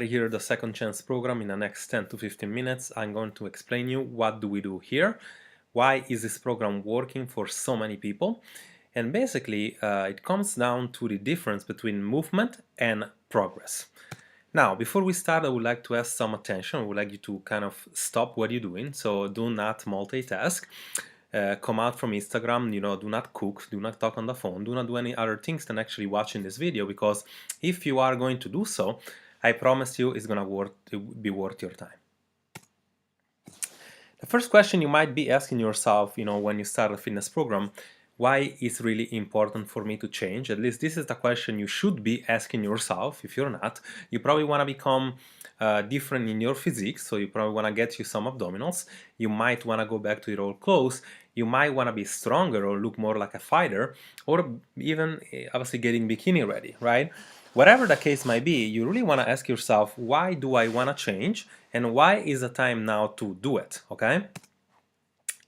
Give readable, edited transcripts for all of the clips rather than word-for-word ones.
Here the Second Chance program. In the next 10 to 15 minutes I'm going to explain you what do we do here, why is this program working for so many people, and basically it comes down to the difference between movement and progress. Now before we start I would like to ask some attention. I would like you to kind of stop what you're doing, so do not multitask. Come out from Instagram, do not cook, do not talk on the phone, do not do any other things than actually watching this video, because if you are going to do so, I promise you it's gonna be worth your time. The first question you might be asking yourself, when you start a fitness program, why is really important for me to change? At least this is the question you should be asking yourself. If you're not, you probably want to become different in your physique, so you probably want to get you some abdominals. You might want to go back to your old clothes. You might want to be stronger or look more like a fighter, or even obviously getting bikini ready, right? Whatever the case might be, you really want to ask yourself, why do I want to change, and why is the time now to do it, okay?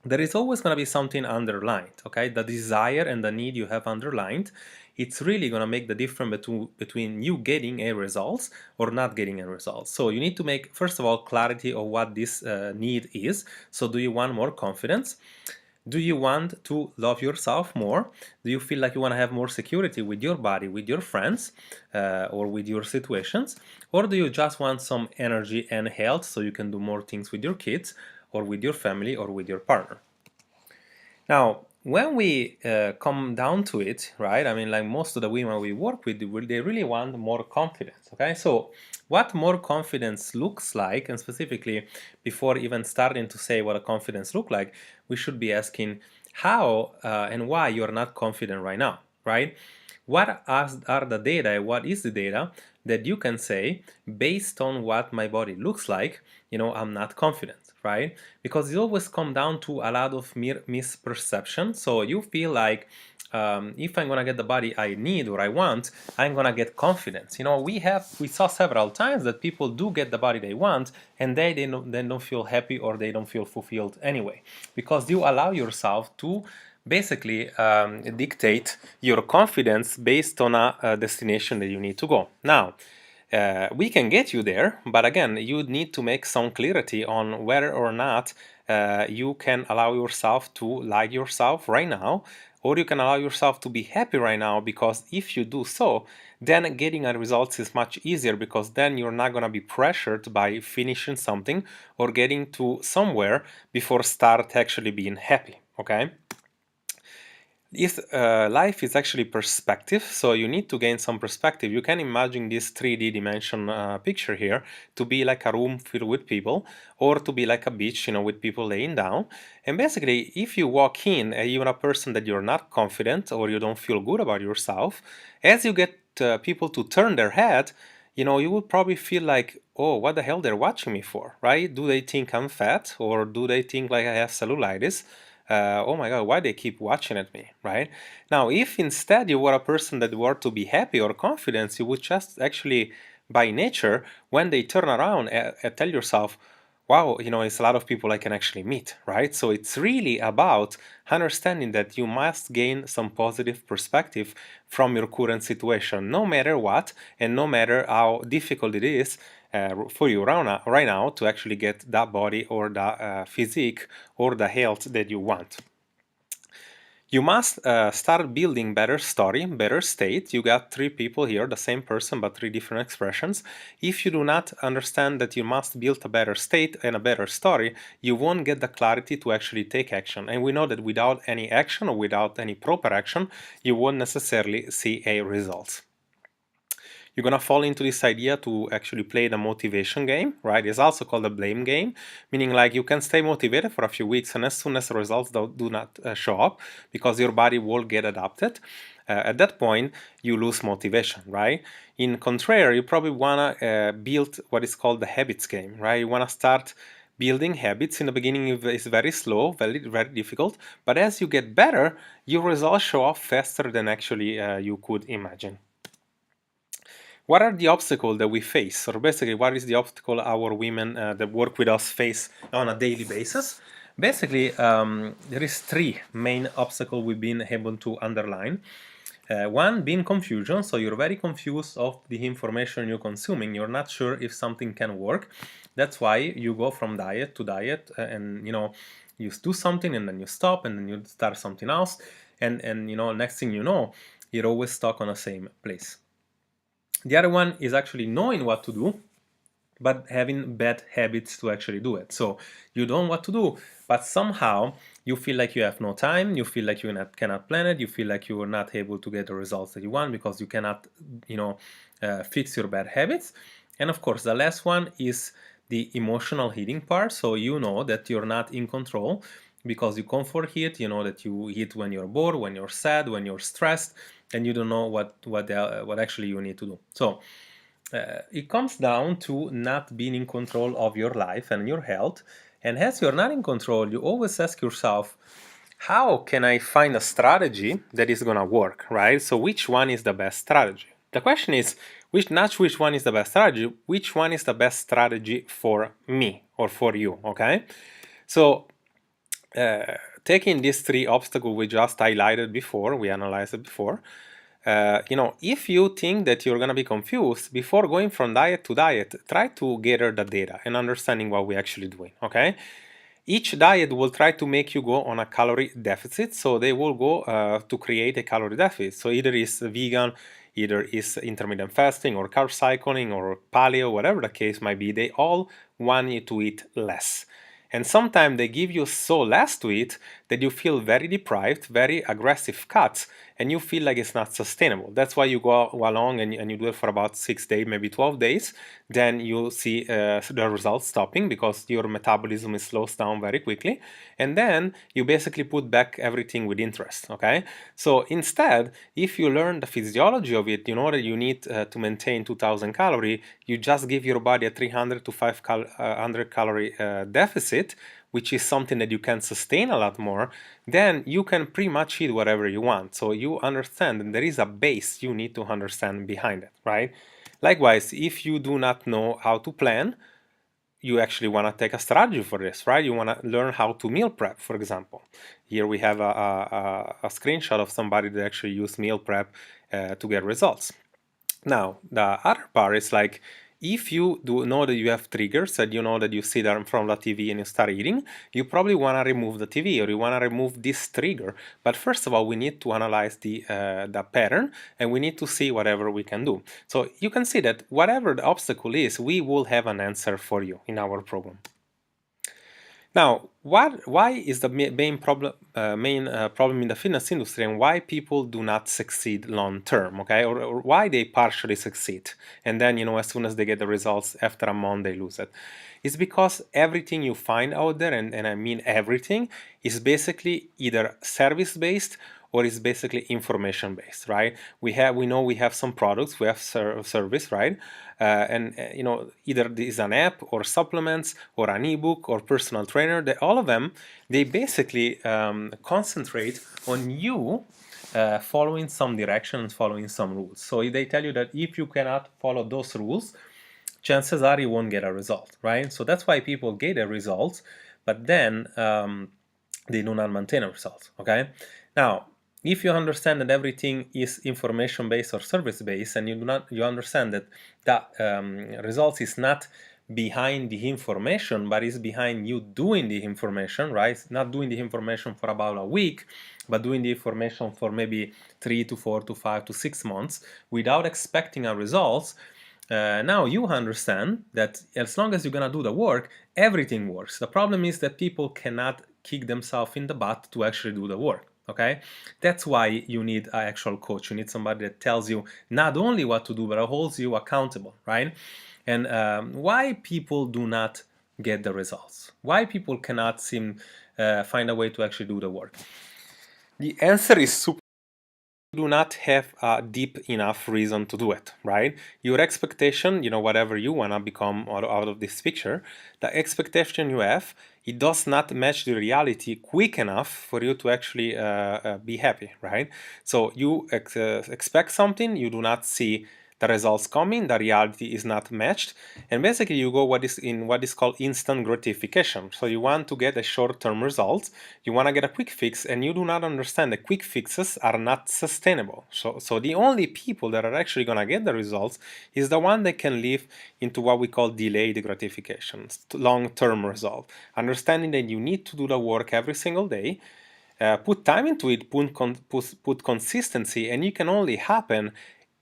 There is always going to be something underlined, okay? The desire and the need you have underlined, it's really going to make the difference between you getting a result or not getting a result. So you need to make, first of all, clarity of what this need is. So do you want more confidence? Do you want to love yourself more? Do you feel like you want to have more security with your body, with your friends, or with your situations? Or do you just want some energy and health so you can do more things with your kids, or with your family, or with your partner? Now, when we come down to it, right, I mean, like most of the women we work with, they really want more confidence, okay? So what more confidence looks like, and specifically before even starting to say what a confidence look like, we should be asking how and why you're not confident right now, right? What are the data, what is the data that you can say, based on what my body looks like, I'm not confident, right? Because it always comes down to a lot of misperception. So you feel like if I'm gonna get the body I need or I want, I'm gonna get confidence. We saw several times that people do get the body they want, and they don't feel happy, or they don't feel fulfilled anyway, because you allow yourself to basically dictate your confidence based on a destination that you need to go. Now, we can get you there, but again, you need to make some clarity on whether or not you can allow yourself to like yourself right now, or you can allow yourself to be happy right now, because if you do so, then getting a results is much easier, because then you're not going to be pressured by finishing something or getting to somewhere before start actually being happy, okay? Life is actually perspective, so you need to gain some perspective. You can imagine this 3D dimension picture here to be like a room filled with people, or to be like a beach, with people laying down. And basically, if you walk in, even a person that you're not confident or you don't feel good about yourself, as you get people to turn their head, you would probably feel like, oh, what the hell they're watching me for, right? Do they think I'm fat, or do they think like I have cellulitis? Oh my god, why they keep watching at me, right? Now, if instead you were a person that were to be happy or confident, you would just actually, by nature, when they turn around, tell yourself, wow, it's a lot of people I can actually meet, right? So it's really about understanding that you must gain some positive perspective from your current situation, no matter what, and no matter how difficult it is for you right now to actually get that body or that physique or the health that you want. You must start building better story, better state. You got three people here, the same person, but three different expressions. If you do not understand that you must build a better state and a better story, you won't get the clarity to actually take action. And we know that without any action, or without any proper action, you won't necessarily see a result. You're gonna fall into this idea to actually play the motivation game, right? It's also called a blame game, meaning like you can stay motivated for a few weeks, and as soon as the results do not show up, because your body will get adapted, at that point you lose motivation, right? In contrary, you probably wanna build what is called the habits game, right? You wanna start building habits. In the beginning is very slow, very, very difficult, but as you get better, your results show up faster than actually you could imagine. What are the obstacles that we face? Or basically, what is the obstacle our women that work with us face on a daily basis? Basically, there is three main obstacles we've been able to underline. One being confusion, so you're very confused of the information you're consuming. You're not sure if something can work. That's why you go from diet to diet, and you do something and then you stop and then you start something else, and next thing you know, you're always stuck on the same place. The other one is actually knowing what to do, but having bad habits to actually do it. So you don't know what to do, but somehow you feel like you have no time, you feel like you cannot plan it, you feel like you are not able to get the results that you want because you cannot, fix your bad habits. And of course, the last one is the emotional eating part. So you know that you're not in control because you comfort eat, you know that you eat when you're bored, when you're sad, when you're stressed, and you don't know what actually you need to do. So it comes down to not being in control of your life and your health. And as you're not in control, you always ask yourself, how can I find a strategy that is going to work, right? So which one is the best strategy? The question is, not which one is the best strategy, which one is the best strategy for me or for you, okay? So taking these three obstacles we just highlighted before, we analyzed it before, if you think that you're going to be confused, before going from diet to diet, try to gather the data and understanding what we're actually doing, okay? Each diet will try to make you go on a calorie deficit, so they will go to create a calorie deficit. So either it's vegan, either it's intermittent fasting or carb cycling or paleo, whatever the case might be, they all want you to eat less. And sometimes they give you so less to eat that you feel very deprived, very aggressive cuts, and you feel like it's not sustainable. That's why you go along and you do it for about 6 days, maybe 12 days. Then you see the results stopping because your metabolism is slows down very quickly. And then you basically put back everything with interest, okay? So instead, if you learn the physiology of it, you know that you need to maintain 2000 calories, you just give your body a 300 to 500 calorie deficit, which is something that you can sustain a lot more, then you can pretty much eat whatever you want. So you understand, and there is a base you need to understand behind it, right? Likewise, if you do not know how to plan, you actually want to take a strategy for this, right? You want to learn how to meal prep, for example. Here we have a screenshot of somebody that actually used meal prep to get results. Now, the other part is like, if you do know that you have triggers and you know that you sit there in front of the TV and you start eating, you probably want to remove the TV or you want to remove this trigger. But first of all, we need to analyze the pattern and we need to see whatever we can do. So you can see that whatever the obstacle is, we will have an answer for you in our program. Now, why is the main problem in the fitness industry and why people do not succeed long term, okay? Or why they partially succeed and then, as soon as they get the results, after a month, they lose it. It's because everything you find out there, and I mean everything, is basically either service-based or is basically information-based, right? We know we have some products, we have service, right? Either this is an app or supplements or an ebook or personal trainer. All of them, they basically concentrate on you following some directions, following some rules. So they tell you that if you cannot follow those rules, chances are you won't get a result, right? So that's why people get a result, but then they do not maintain a result, okay? Now, if you understand that everything is information-based or service-based, and you understand that results is not behind the information, but is behind you doing the information, right? Not doing the information for about a week, but doing the information for maybe 3 to 4 to 5 to 6 months without expecting a result. Now you understand that as long as you're gonna do the work, everything works. The problem is that people cannot kick themselves in the butt to actually do the work. Okay, that's why you need an actual coach. You need somebody that tells you not only what to do, but holds you accountable, right? And why people do not get the results? Why people cannot find a way to actually do the work? The answer is super. You do not have a deep enough reason to do it, right? Your expectation, whatever you want to become out of this picture, the expectation you have, it does not match the reality quick enough for you to actually be happy, right? So you expect something, you do not see the results come in, the reality is not matched, and basically you go what is called instant gratification. So you want to get a short-term result, you want to get a quick fix, and you do not understand that quick fixes are not sustainable. So the only people that are actually going to get the results is the one that can live into what we call delayed gratification, long-term result. Understanding that you need to do the work every single day, put time into it, put consistency, and it can only happen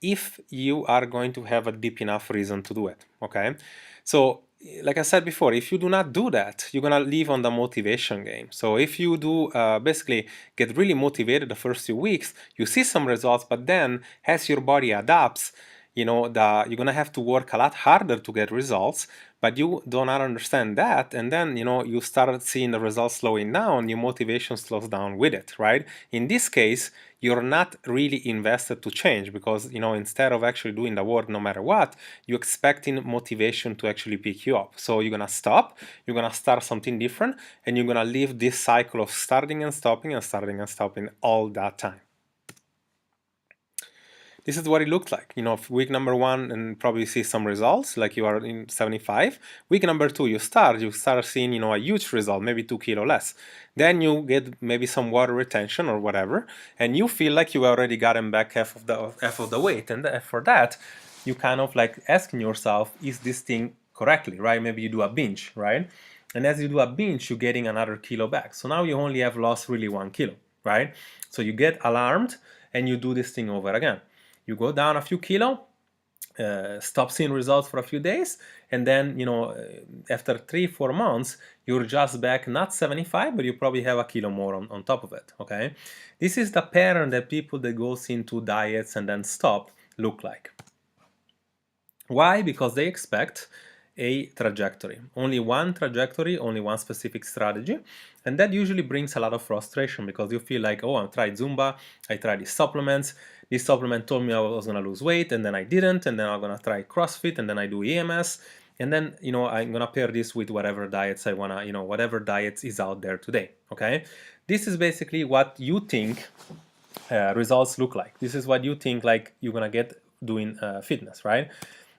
if you are going to have a deep enough reason to do it, okay? So, like I said before, if you do not do that, you're gonna live on the motivation game. So if you do basically get really motivated the first few weeks, you see some results, but then as your body adapts, you're gonna have to work a lot harder to get results, but you do not understand that, and then you start seeing the results slowing down, your motivation slows down with it, right? In this case, you're not really invested to change because instead of actually doing the work no matter what, you're expecting motivation to actually pick you up. So you're gonna stop, you're gonna start something different, and you're gonna live this cycle of starting and stopping and starting and stopping all that time. This is what it looked like. Week number 1 and probably see some results, like you are in 75. Week number 2, you start seeing, a huge result, maybe 2 kilo less. Then you get maybe some water retention or whatever, and you feel like you already gotten back half of the weight. And for that, you kind of like asking yourself, is this thing correctly, right? Maybe you do a binge, right? And as you do a binge, you're getting another kilo back. So now you only have lost really 1 kilo, right? So you get alarmed and you do this thing over again. You go down a few kilo, stop seeing results for a few days, and then after 3-4 months you're just back, not 75, but you probably have a kilo more on top of it. Okay, this is the pattern that people that goes into diets and then stop look like. Why? Because they expect a trajectory, only one trajectory, only one specific strategy, and that usually brings a lot of frustration because you feel like, oh, I tried Zumba, I tried these supplements, this supplement told me I was gonna lose weight, and then I didn't, and then I'm gonna try CrossFit, and then I do EMS, and then I'm gonna pair this with whatever diets I wanna, whatever diets is out there today. Okay, this is basically what you think results look like. This is what you think like you're gonna get doing fitness, right?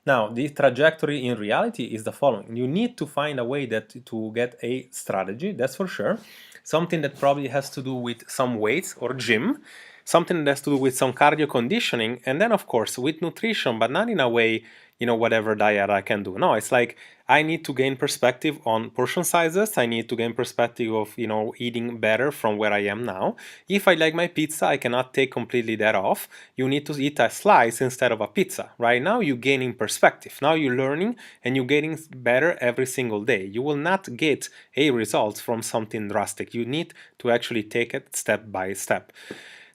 Now, the trajectory in reality is the following. You need to find a way to get a strategy, that's for sure. Something that probably has to do with some weights or gym, something that has to do with some cardio conditioning, and then of course with nutrition, but not in a way, whatever diet I can do. No, it's like I need to gain perspective on portion sizes. I need to gain perspective of, eating better from where I am now. If I like my pizza, I cannot take completely that off. You need to eat a slice instead of a pizza. Right now, you're gaining perspective. Now you're learning and you're getting better every single day. You will not get a result from something drastic. You need to actually take it step by step.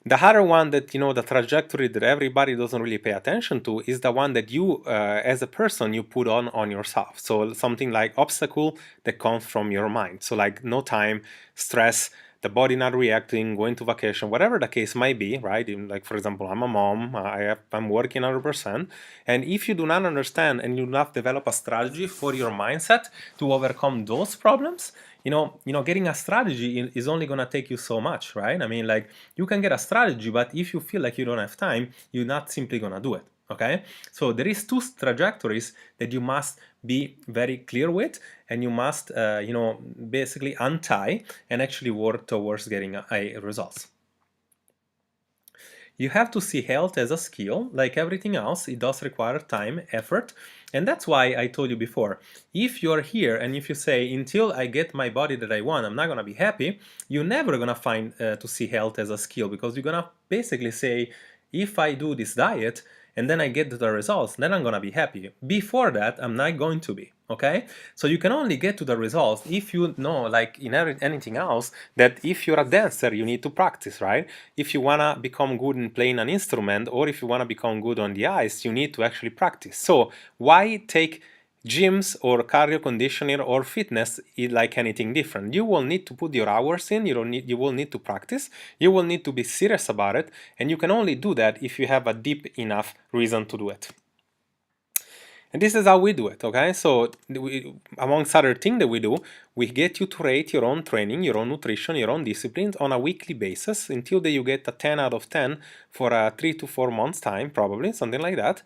The other one that, the trajectory that everybody doesn't really pay attention to is the one that you, as a person, you put on yourself. So something like obstacle that comes from your mind. So like no time, stress, the body not reacting, going to vacation, whatever the case might be, right? Like, for example, I'm a mom, I'm working 100%. And if you do not understand and you do not develop a strategy for your mindset to overcome those problems, getting a strategy is only going to take you so much, right? I mean, like, you can get a strategy, but if you feel like you don't have time, you're not simply going to do it. Okay, so there is 2 trajectories that you must be very clear with, and you must, basically untie and actually work towards getting a results. You have to see health as a skill. Like everything else, it does require time, effort, and that's why I told you before, if you're here and if you say, until I get my body that I want, I'm not gonna be happy, you're never gonna find to see health as a skill, because you're gonna basically say, if I do this diet and then I get the results, then I'm gonna be happy. Before that, I'm not going to be. Okay, so you can only get to the results if you know, like in anything else, that if you're a dancer, you need to practice, right? If you wanna become good in playing an instrument, or if you wanna become good on the ice, you need to actually practice. So why take gyms or cardio conditioning or fitness like anything different? You will need to put your hours in, you will need to practice, you will need to be serious about it, and you can only do that if you have a deep enough reason to do it. And this is how we do it, okay? So amongst other things that we do, we get you to rate your own training, your own nutrition, your own disciplines on a weekly basis until you get a 10 out of 10 for a 3 to 4 months time, probably, something like that.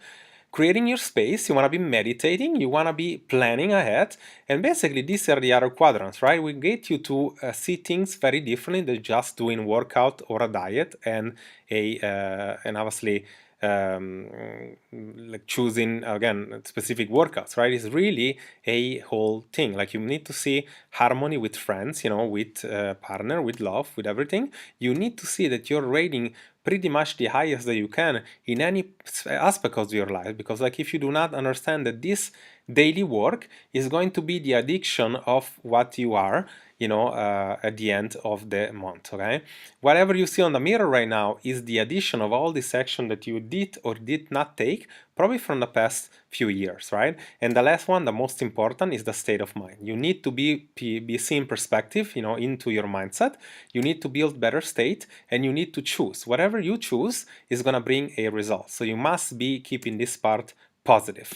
creating your space, you want to be meditating, you want to be planning ahead, and basically these are the other quadrants, right? We get you to see things very differently than just doing workout or a diet and and obviously like choosing again specific workouts, right? It's really a whole thing. Like you need to see harmony with friends, you know, with partner, with love, with everything. You need to see that you're rating pretty much the highest that you can in any aspect of your life, because like if you do not understand that this daily work is going to be the addiction of what you are, you know, at the end of the month, okay? Whatever you see on the mirror right now is the addition of all this action that you did or did not take, probably from the past few years, right? And the last one, the most important, is the state of mind. You need to be seeing perspective, you know, into your mindset. You need to build better state, and you need to choose. Whatever you choose is gonna bring a result. So you must be keeping this part positive.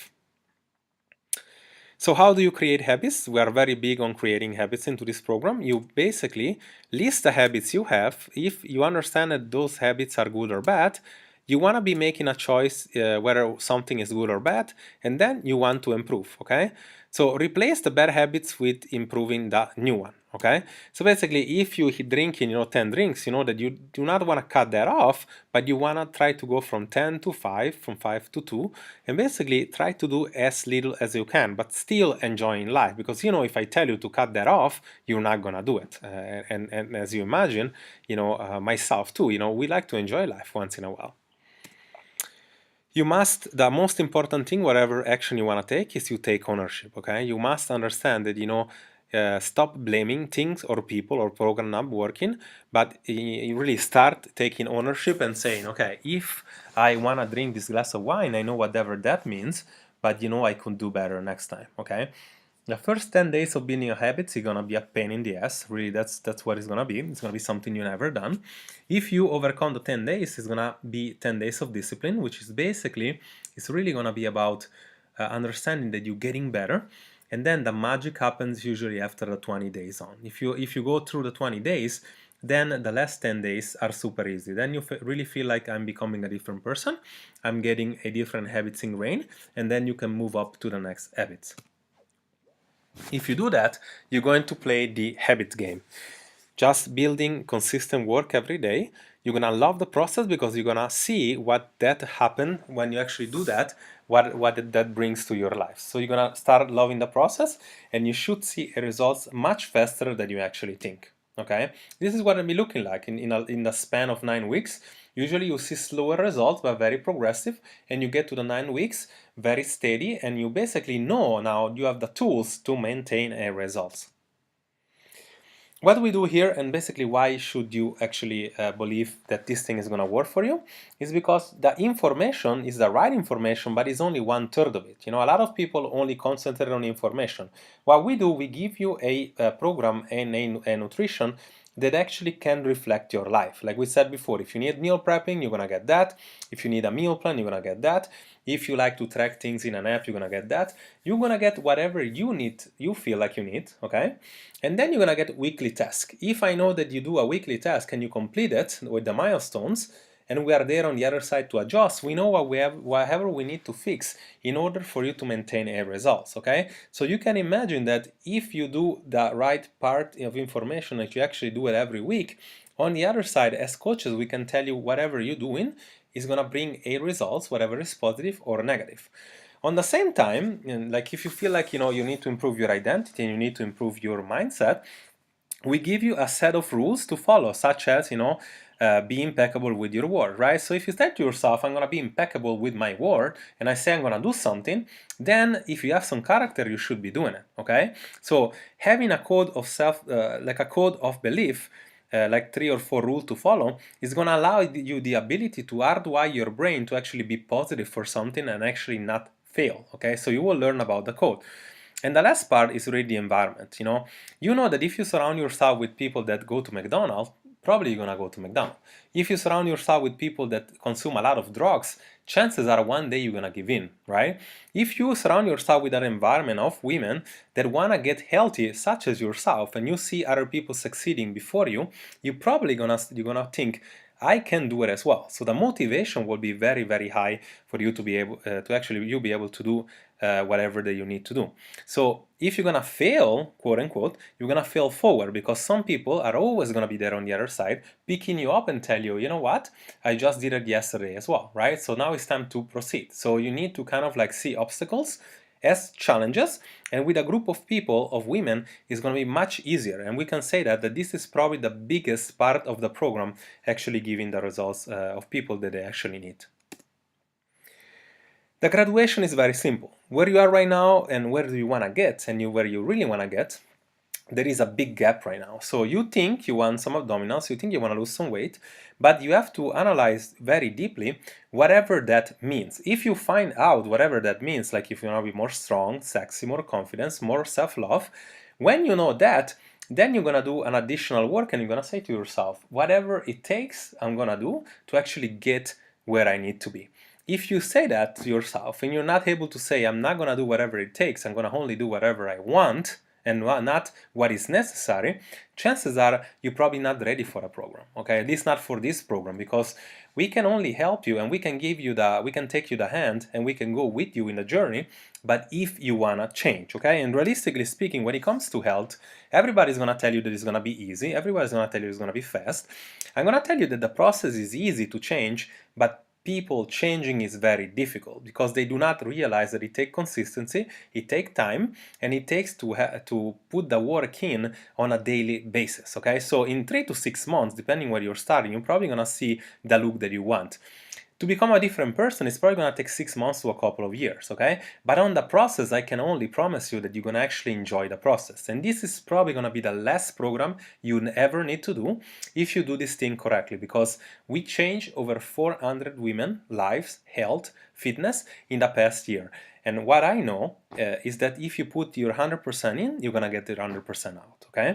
So how do you create habits? We are very big on creating habits into this program. You basically list the habits you have. If you understand that those habits are good or bad, you want to be making a choice whether something is good or bad, and then you want to improve, okay? So replace the bad habits with improving the new one, okay? So basically, if you drinking, 10 drinks, you know that you do not want to cut that off, but you want to try to go from 10 to 5, from 5 to 2, and basically try to do as little as you can, but still enjoying life. Because, if I tell you to cut that off, you're not going to do it. And as you imagine, myself too, we like to enjoy life once in a while. The most important thing, whatever action you want to take, is you take ownership, okay? You must understand that, stop blaming things or people or program not working, but you really start taking ownership and saying, okay, if I want to drink this glass of wine, I know whatever that means, but I could do better next time, okay? The first 10 days of building your habits is gonna be a pain in the ass. Really, that's what it's gonna be. It's gonna be something you never done. If you overcome the 10 days, it's gonna be 10 days of discipline, which is basically, it's really gonna be about understanding that you're getting better. And then the magic happens usually after the 20 days on. If you go through the 20 days, then the last 10 days are super easy. Then you really feel like I'm becoming a different person. I'm getting a different habits ingrained, and then you can move up to the next habits. If you do that, you're going to play the habit game. Just building consistent work every day. You're gonna love the process because you're gonna see what that happen when you actually do that, what that brings to your life. So you're gonna start loving the process, and you should see results much faster than you actually think. Okay, this is what it'll be looking like in the span of 9 weeks. Usually you see slower results but very progressive, and you get to the 9 weeks very steady, and you basically know now you have the tools to maintain a results. What we do here, and basically why should you actually believe that this thing is going to work for you, is because the information is the right information, but it's only 1/3 of it. A lot of people only concentrate on information. What we do, we give you a program and a nutrition that actually can reflect your life. Like we said before, if you need meal prepping, you're gonna get that. If you need a meal plan, you're gonna get that. If you like to track things in an app, you're gonna get that. You're gonna get whatever you need, you feel like you need, okay? And then you're gonna get weekly task. If I know that you do a weekly task and you complete it with the milestones, and we are there on the other side to adjust, we know whatever we need to fix in order for you to maintain a results, okay? So you can imagine that if you do the right part of information, that you actually do it every week, on the other side, as coaches, we can tell you whatever you're doing is gonna bring a results, whatever is positive or negative. On the same time, like if you feel like you need to improve your identity and you need to improve your mindset, we give you a set of rules to follow, such as be impeccable with your word, right? So if you say to yourself, I'm gonna be impeccable with my word, and I say I'm gonna do something, then if you have some character, you should be doing it, okay? So having a code of like a code of belief, like 3 or 4 rules to follow, is gonna allow you the ability to hardwire your brain to actually be positive for something and actually not fail, okay? So you will learn about the code. And the last part is really the environment, You know that if you surround yourself with people that go to McDonald's, probably you're gonna go to McDonald's. If you surround yourself with people that consume a lot of drugs, chances are one day you're gonna give in, right? If you surround yourself with an environment of women that wanna get healthy, such as yourself, and you see other people succeeding before you, you're probably gonna think, I can do it as well. So the motivation will be very, very high for you to be able to actually you be able to do whatever that you need to do. So if you're gonna fail, quote unquote, you're gonna fail forward, because some people are always gonna be there on the other side, picking you up and tell you, you know what, I just did it yesterday as well, right? So now it's time to proceed. So you need to kind of like see obstacles as challenges, and with a group of people, of women, it's going to be much easier. And we can say that this is probably the biggest part of the program, actually giving the results of people that they actually need. The graduation is very simple. Where you are right now and where do you want to get, and where you really want to get, there is a big gap right now. So you think you want some abdominals, you think you want to lose some weight, but you have to analyze very deeply whatever that means. If you find out whatever that means, like if you want to be more strong, sexy, more confidence, more self-love, when you know that, then you're gonna do an additional work and you're gonna say to yourself, whatever it takes, I'm gonna do to actually get where I need to be. If you say that to yourself and you're not able to say, I'm not gonna do whatever it takes, I'm gonna only do whatever I want, and not what is necessary, chances are you're probably not ready for a program, okay? At least not for this program, because we can only help you and we can give you we can take you the hand and we can go with you in the journey, but if you wanna change, okay? And realistically speaking, when it comes to health, everybody's gonna tell you that it's gonna be easy, everybody's gonna tell you it's gonna be fast. I'm gonna tell you that the process is easy to change, but people changing is very difficult because they do not realize that it takes consistency, it takes time, and it takes to put the work in on a daily basis, okay? So in 3 to 6 months, depending where you're starting, you're probably gonna see the look that you want. To become a different person, it's probably gonna take 6 months to a couple of years, okay? But on the process, I can only promise you that you're gonna actually enjoy the process. And this is probably gonna be the last program you ever need to do if you do this thing correctly, because we changed over 400 women lives, health, fitness in the past year. And what I know is that if you put your 100% in, you're gonna get the 100% out, okay?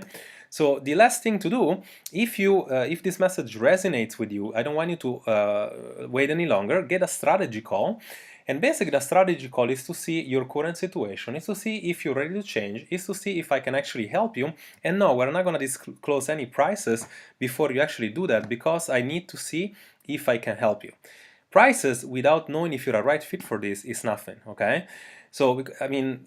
So the last thing to do, if this message resonates with you, I don't want you to wait any longer, get a strategy call. And basically the strategy call is to see your current situation, is to see if you're ready to change, is to see if I can actually help you. And no, we're not gonna disclose any prices before you actually do that, because I need to see if I can help you. Prices without knowing if you're a right fit for this is nothing, okay? So, I mean,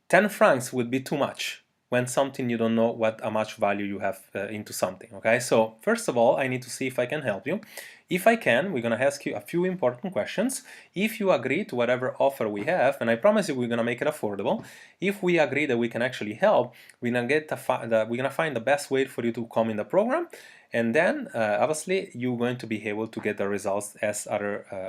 10 francs would be too much when something you don't know how much value you have into something, okay? So first of all, I need to see if I can help you. If I can, we're gonna ask you a few important questions. If you agree to whatever offer we have, and I promise you we're gonna make it affordable, if we agree that we can actually help, we're gonna find the best way for you to come in the program, and then obviously you're going to be able to get the results as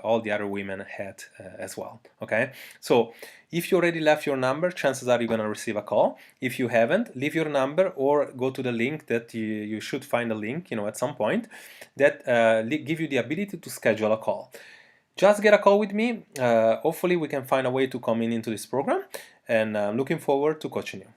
all the other women had as well, okay? So if you already left your number, chances are you're going to receive a call. If you haven't, leave your number or go to the link that you should find a link, at some point that give you the ability to schedule a call. Just get a call with me. Hopefully we can find a way to come into this program, and I'm looking forward to coaching you.